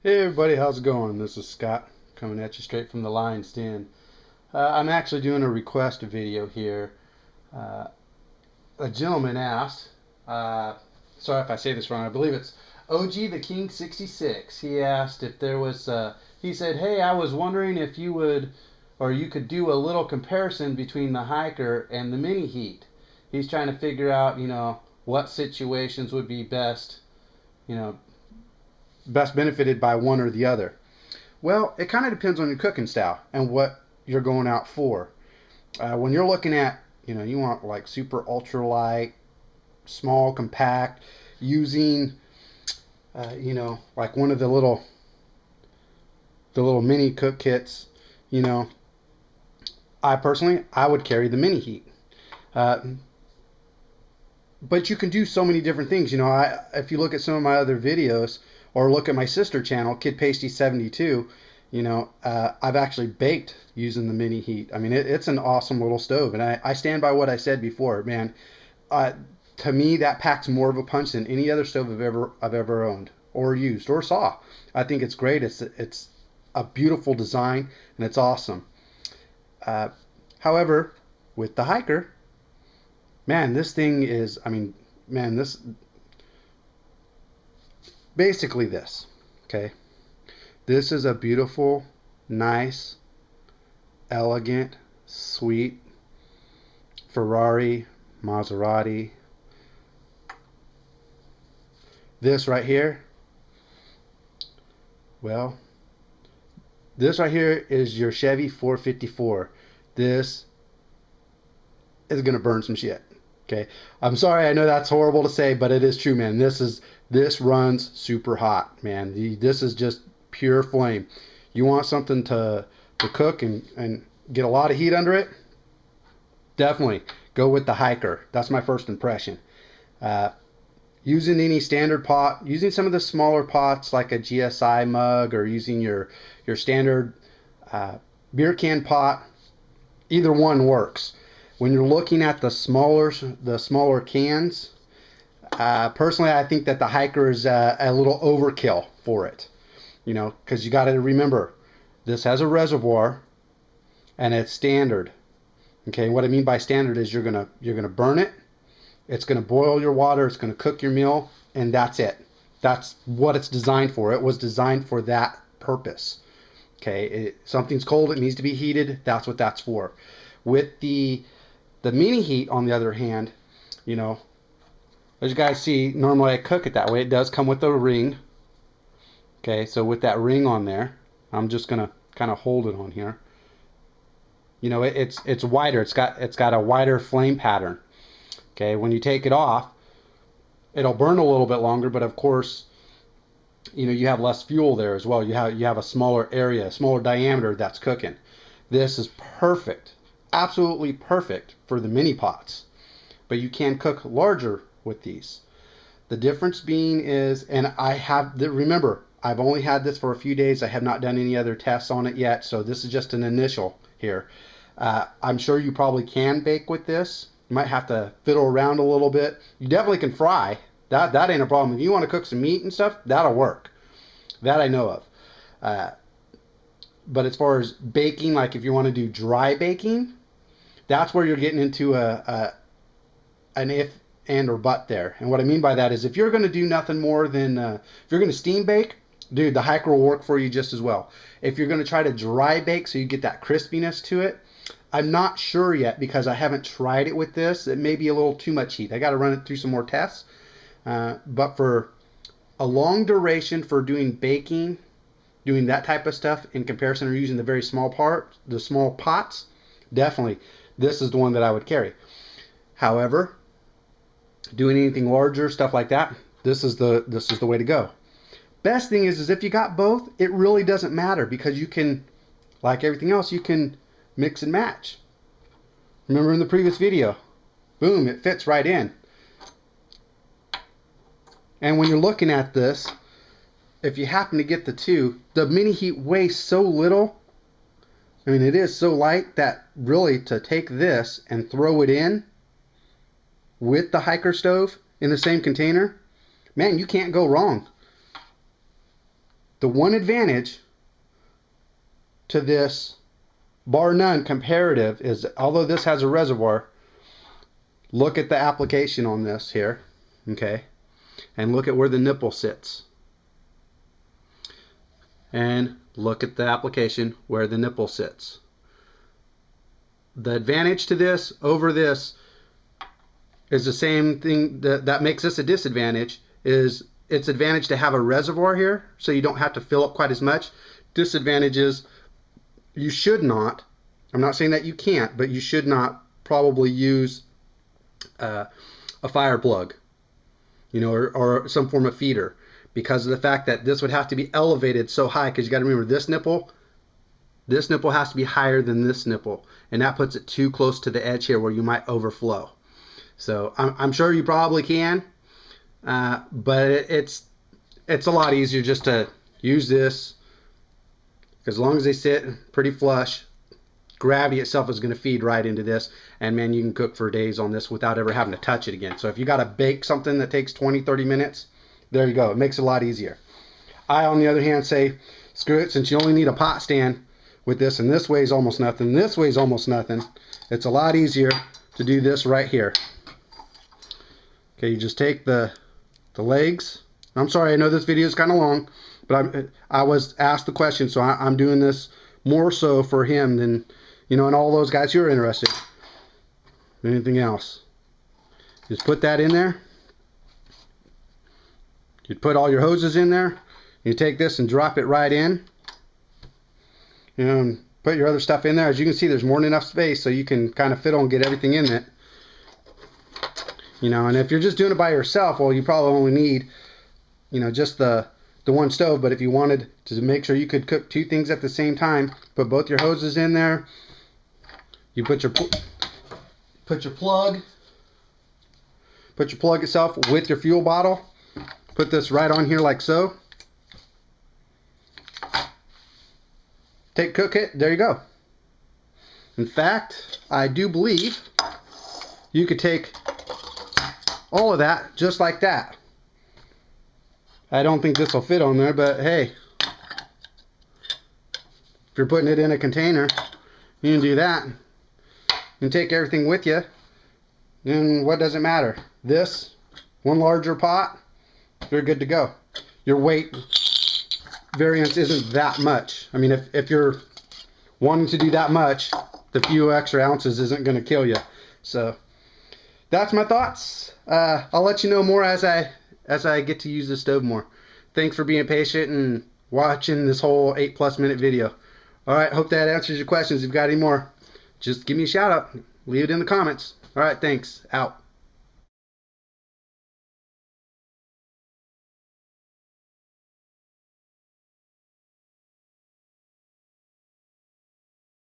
Hey everybody, how's it going? This is Scott coming at you straight from the lion's den. I'm actually doing a request video here. Uh, a gentleman asked, sorry if I say this wrong, I believe it's OgTheking66. He asked if there was, he said, hey, I was wondering if you would, or you could do a little comparison between the HYKER and the Mini Heat. He's trying to figure out, what situations would be best, you know, best benefited by one or the other. Well, it kind of depends on your cooking style and what you're going out for. When you're looking at, you want like super ultra light, small, compact, using, like one of the little mini cook kits. You know, I would carry the Mini Heat. Uh, but you can do so many different things. If you look at some of my other videos or look at my sister channel, Kid Pasty 72, I've actually baked using the Mini Heat. I mean, it's an awesome little stove, and I stand by what I said before, man. To me, that packs more of a punch than any other stove I've ever owned or used or saw. I think it's great. It's a beautiful design, and it's awesome. However, with the HYKER, man, this thing is, I mean, man, this basically this, okay? This is a beautiful, nice, elegant, sweet Ferrari, Maserati. This right here, well, this right here is your Chevy 454. This is gonna burn some shit. Okay, I'm sorry, I know that's horrible to say, but it is true, man. This runs super hot, man. This is just pure flame. You want something to cook and get a lot of heat under it? Definitely go with the HYKER. That's my first impression. Using any standard pot, using some of the smaller pots like a GSI mug, or using your standard beer can pot, either one works. When you're looking at the smaller cans, personally, I think that the HYKER is a little overkill for it. Because you got to remember, this has a reservoir, and it's standard. Okay, what I mean by standard is you're gonna burn it. It's gonna boil your water. It's gonna cook your meal, and that's it. That's what it's designed for. It was designed for that purpose. Okay, something's cold, it needs to be heated. That's what that's for. With the Mini Heat, on the other hand, as you guys see, normally I cook it that way. It does come with a ring. Okay, so with that ring on there, I'm just gonna kind of hold it on here. It's wider. It's got a wider flame pattern. Okay, when you take it off, it'll burn a little bit longer, but of course, you have less fuel there as well. You have a smaller area, a smaller diameter that's cooking. This is perfect, absolutely perfect for the mini pots, but you can cook larger with these. The difference being is, and remember, I've only had this for a few days. I have not done any other tests on it yet, so this is just an initial here. I'm sure you probably can bake with this. You might have to fiddle around a little bit. You definitely can fry. That ain't a problem. If you want to cook some meat and stuff, that'll work. That I know of. But as far as baking, like if you want to do dry baking, that's where you're getting into an if and or but there. And what I mean by that is, if you're going to do nothing more than if you're going to steam bake, dude, the HYKER will work for you just as well. If you're going to try to dry bake so you get that crispiness to it, I'm not sure yet because I haven't tried it with this. It may be a little too much heat. I got to run it through some more tests. But for a long duration for doing baking, doing that type of stuff in comparison, or using the small pots, definitely this is the one that I would carry. However, doing anything larger, stuff like that, this is the way to go. Best thing is if you got both, it really doesn't matter, because you can, like everything else, you can mix and match. Remember in the previous video, boom, it fits right in. And when you're looking at this, if you happen to get the two, the Mini Heat weighs so little. I mean, it is so light that really to take this and throw it in with the HYKER stove in the same container, man, you can't go wrong. The one advantage to this bar none comparative is, although this has a reservoir, look at the application on this here, okay, and look at where the nipple sits, and look at the application where the nipple sits. The advantage to this over this is the same thing that makes this a disadvantage. Is its advantage to have a reservoir here, so you don't have to fill up quite as much. Disadvantage is you should not, I'm not saying that you can't, but you should not probably use a fire plug, you know, or some form of feeder, because of the fact that this would have to be elevated so high, because you got to remember this nipple has to be higher than this nipple, and that puts it too close to the edge here where you might overflow. So I'm sure you probably can, but it's a lot easier just to use this, because as long as they sit pretty flush, gravity itself is going to feed right into this, and man, you can cook for days on this without ever having to touch it again. So if you got to bake something that takes 20-30 minutes, there you go. It makes it a lot easier. I, on the other hand, say screw it, since you only need a pot stand with this, and this weighs almost nothing, this weighs almost nothing, it's a lot easier to do this right here. Okay, you just take the legs. I'm sorry, I know this video is kind of long, but I was asked the question, so I'm doing this more so for him than, you know, and all those guys who are interested. Anything else? Just put that in there. You put all your hoses in there. You take this and drop it right in. And put your other stuff in there. As you can see, there's more than enough space so you can kind of fiddle and get everything in it. You know, and if you're just doing it by yourself, well, you probably only need, you know, just the one stove. But if you wanted to make sure you could cook two things at the same time, put both your hoses in there. You put your plug itself with your fuel bottle. Put this right on here like so. Cook it. There you go. In fact, I do believe you could take all of that just like that. I don't think this will fit on there, but hey, if you're putting it in a container, you can do that. You can take everything with you, and what does it matter? This, one larger pot, you're good to go. Your weight variance isn't that much. I mean, if you're wanting to do that much, the few extra ounces isn't going to kill you. So that's my thoughts. I'll let you know more as I get to use this stove more. Thanks for being patient and watching this whole 8+ minute video. Alright, hope that answers your questions. If you've got any more, just give me a shout out. Leave it in the comments. Alright, thanks. Out.